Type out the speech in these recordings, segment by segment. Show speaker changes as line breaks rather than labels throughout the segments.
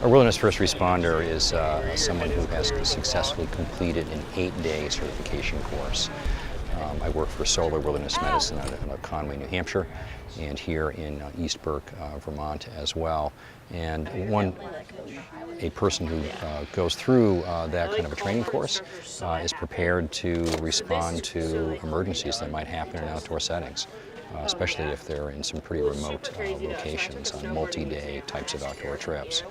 A wilderness first responder is someone who has successfully completed an 8-day certification course. I work for Solar Wilderness Medicine out of Conway, New Hampshire, and here in East Burke, Vermont as well. And a person who goes through that kind of a training course is prepared to respond to emergencies that might happen in outdoor settings, especially if they're in some pretty remote locations on multi-day types of outdoor trips.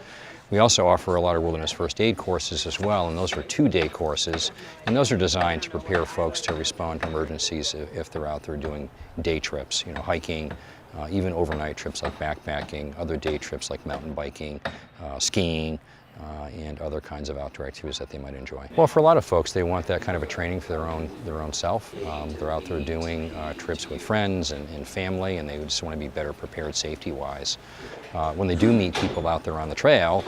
We also offer a lot of wilderness first aid courses as well, and those are 2-day courses, and those are designed to prepare folks to respond to emergencies if they're out there doing day trips, hiking, even overnight trips like backpacking, other day trips like mountain biking, skiing, and other kinds of outdoor activities that they might enjoy. Well, for a lot of folks, they want that kind of a training for their own self. They're out there doing trips with friends and family, and they just want to be better prepared safety-wise. When they do meet people out there on the trail,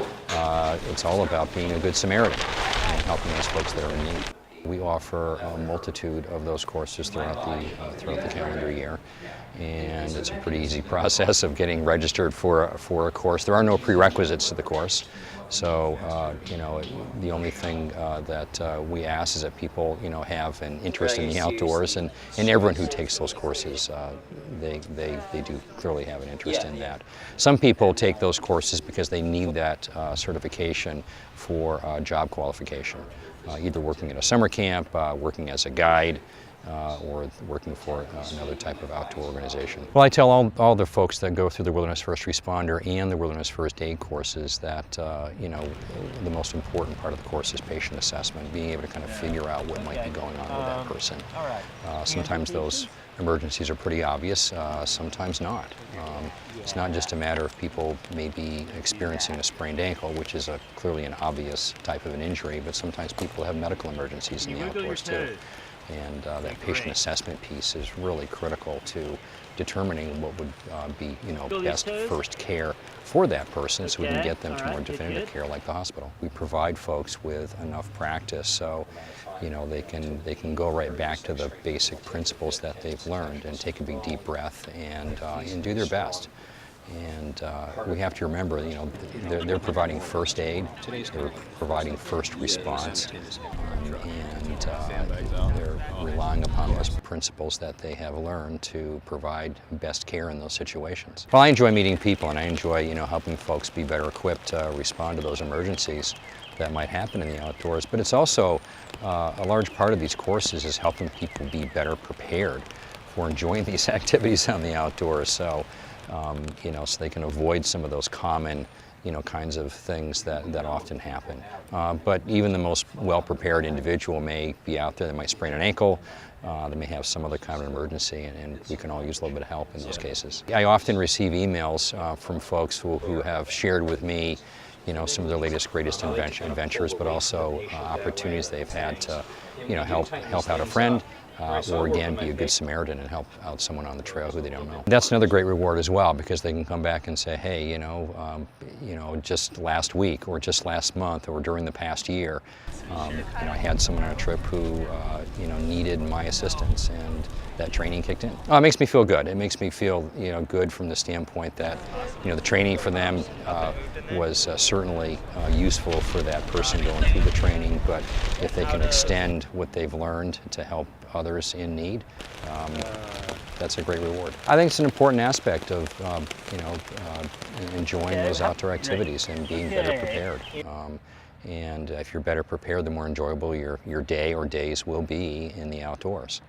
it's all about being a good Samaritan and helping those folks that are in need. We offer a multitude of those courses throughout the calendar year, and it's a pretty easy process of getting registered for a course. There are no prerequisites to the course, so the only thing that we ask is that people have an interest in the outdoors, and everyone who takes those courses they do clearly have an interest in that. Some people take those courses because they need that certification for job qualification. Either working at a summer camp, working as a guide, or working for another type of outdoor organization. Well, I tell all the folks that go through the Wilderness First Responder and the Wilderness First Aid courses that the most important part of the course is patient assessment, being able to kind of figure out what might be going on with that person. Sometimes those emergencies are pretty obvious, sometimes not. It's not just a matter of people maybe experiencing a sprained ankle, which is clearly an obvious type of an injury, but sometimes people have medical emergencies in the outdoors too. And that patient assessment piece is really critical to determining what would be best first care for that person, so we can get them to more definitive care like the hospital. We provide folks with enough practice so they can go right back to the basic principles that they've learned and take a big deep breath and do their best. And we have to remember, they're providing first aid, they're providing first response, and they're relying upon those principles that they have learned to provide best care in those situations. Well, I enjoy meeting people, and I enjoy, helping folks be better equipped to respond to those emergencies that might happen in the outdoors. But it's also a large part of these courses is helping people be better prepared for enjoying these activities on the outdoors. So so they can avoid some of those common, kinds of things that often happen. But even the most well-prepared individual may be out there that might sprain an ankle, they may have some other kind of emergency, and we can all use a little bit of help in those cases. I often receive emails from folks who have shared with me some of their latest, greatest adventures, but also opportunities they've had to, help out a friend, or again, be a good Samaritan and help out someone on the trail who they don't know. That's another great reward as well, because they can come back and say, hey, just last week or just last month or during the past year, I had someone on a trip who, needed my assistance, and that training kicked in. It makes me feel good. It makes me feel, good from the standpoint that, the training for them was certainly useful for that person going through the training, but if they can extend what they've learned to help others in need, that's a great reward. I think it's an important aspect of enjoying those outdoor activities and being better prepared. And if you're better prepared, the more enjoyable your day or days will be in the outdoors.